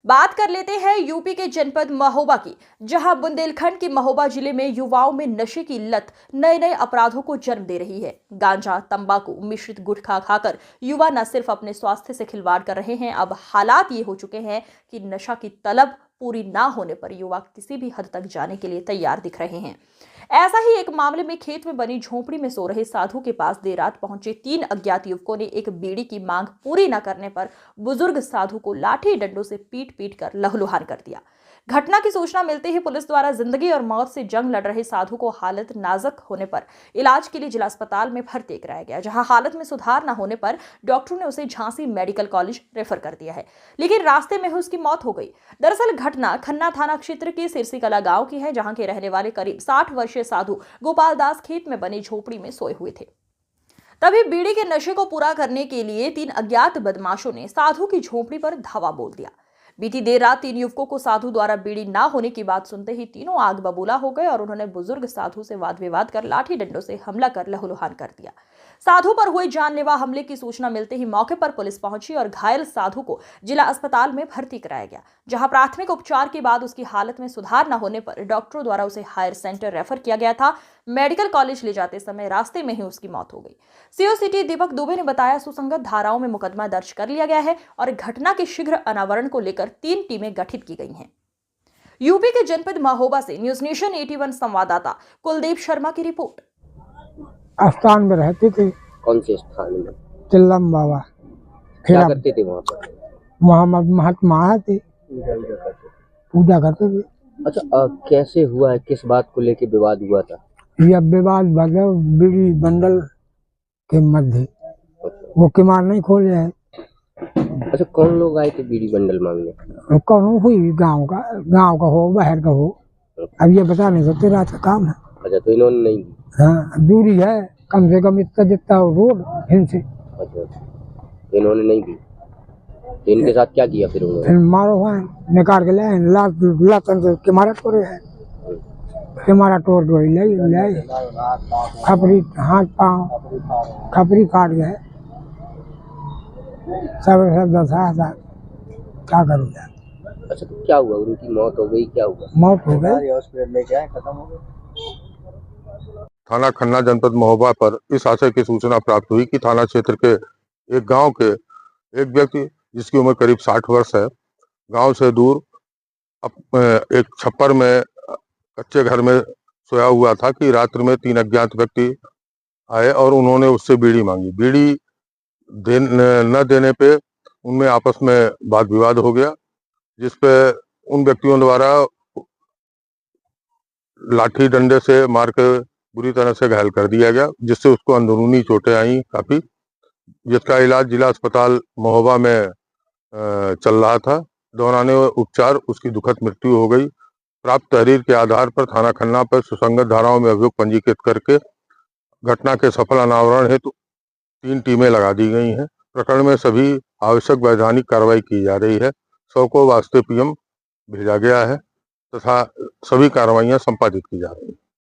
बात कर लेते हैं यूपी के जनपद महोबा की, जहां बुंदेलखंड के महोबा जिले में युवाओं में नशे की लत नए नए अपराधों को जन्म दे रही है। गांजा, तंबाकू मिश्रित गुटखा खाकर युवा न सिर्फ अपने स्वास्थ्य से खिलवाड़ कर रहे हैं, अब हालात ये हो चुके हैं कि नशा की तलब पूरी ना होने पर युवा किसी भी हद तक जाने के लिए तैयार दिख रहे हैं। ऐसा ही एक मामले में खेत में बनी झोपड़ी में सो रहे साधु के पास देर रात पहुंचे 3 अज्ञात युवकों ने एक बीड़ी की मांग पूरी न करने पर बुजुर्ग साधु को लाठी डंडों से पीट पीट कर लहूलुहान कर दिया। घटना की सूचना मिलते ही पुलिस द्वारा जिंदगी और मौत से जंग लड़ रहे साधु को हालत नाजुक होने पर इलाज के लिए जिला अस्पताल में भर्ती कराया गया, जहां हालत में सुधार न होने पर डॉक्टरों ने उसे झांसी मेडिकल कॉलेज रेफर कर दिया है, लेकिन रास्ते में ही उसकी मौत हो गई। दरअसल घटना खन्ना थाना क्षेत्र के सिरसीकला गांव की है, जहां के रहने वाले करीब 60 वर्षीय साधु गोपाल दास खेत में बनी झोपड़ी में सोए हुए थे। तभी बीड़ी के नशे को पूरा करने के लिए 3 अज्ञात बदमाशों ने साधु की झोपड़ी पर धावा बोल दिया। बीती देर रात 3 युवकों को साधु द्वारा बीड़ी ना होने की बात सुनते ही तीनों आग बबूला हो गए और उन्होंने बुजुर्ग साधु से वाद विवाद कर लाठी डंडों से हमला कर लहूलुहान कर दिया। साधु पर हुए जानलेवा हमले की सूचना मिलते ही मौके पर पुलिस पहुंची और घायल साधु को जिला अस्पताल में भर्ती कराया गया, जहां प्राथमिक उपचार के बाद उसकी हालत में सुधार न होने पर डॉक्टरों द्वारा उसे हायर सेंटर रेफर किया गया था। मेडिकल कॉलेज ले जाते समय रास्ते में ही उसकी मौत हो गई। सीओ सिटी दीपक दुबे ने बताया, सुसंगत धाराओं में मुकदमा दर्ज कर लिया गया है और घटना के शीघ्र अनावरण को लेकर 3 टीमें गठित की गई हैं। यूपी के जनपद महोबा से न्यूज नेशन 81 संवाददाता कुलदीप शर्मा की रिपोर्ट। स्थान में रहते थे। कौन से स्थान में? चिल्लम बाबा। क्या करते थे वहाँ पर? मोहम्मद महात्मा थे, पूजा करते थे। अच्छा, कैसे हुआ है, किस बात को लेके विवाद हुआ था? यह विवाद बीड़ी बंडल के मध्य, वो किमार नहीं खोले है। अच्छा, कौन लोग आए थे बीड़ी बंडल मांगने? कौन हुई गांव का हो, बाहर का हो, अब ये बता नहीं सकते, रात का काम है। अच्छा, तो इन्होंने नहीं? हाँ, दूरी है कम से कम इतना जितना रोड इनसे। अच्छा, इन्होंने नहीं दी, तो इनके साथ क्या किया फिर उन्होंने? फिर मारो वहाँ निकाल के लाए, लातन से किमारा तोड़े है, किमारा तोड़ दो ले खपरी हाथ पाँव खपरी फाट गए, सब दशा क्या करूँगा। अच्छा, तो क्या हुआ, उनकी मौत हो गई? क्या हुआ? मौत हो गई। खत्म हो गई। थाना खन्ना जनपद महोबा पर इस आशय की सूचना प्राप्त हुई कि थाना क्षेत्र के एक गांव के एक व्यक्ति जिसकी उम्र करीब 60 वर्ष है, गांव से दूर एक छप्पर में कच्चे घर में सोया हुआ था कि रात्रि में 3 अज्ञात व्यक्ति आए और उन्होंने उससे बीड़ी मांगी। बीड़ी न देने पे उनमें आपस में वाद विवाद हो गया, जिसपे उन व्यक्तियों द्वारा लाठी डंडे से मार के बुरी तरह से घायल कर दिया गया, जिससे उसको अंदरूनी चोटें आई काफी, जिसका इलाज जिला अस्पताल महोबा में चल रहा था। दौरान उपचार उसकी दुखद मृत्यु हो गई। प्राप्त तहरीर के आधार पर थाना खन्ना पर सुसंगत धाराओं में अभियोग पंजीकृत करके घटना के सफल अनावरण हेतु 3 टीमें लगा दी गई हैं। प्रकरण में सभी आवश्यक वैधानिक कार्रवाई की जा रही है। 100 को वास्ते पीएम भेजा गया है तथा सभी कार्रवाइयां संपादित की जा रही हैं।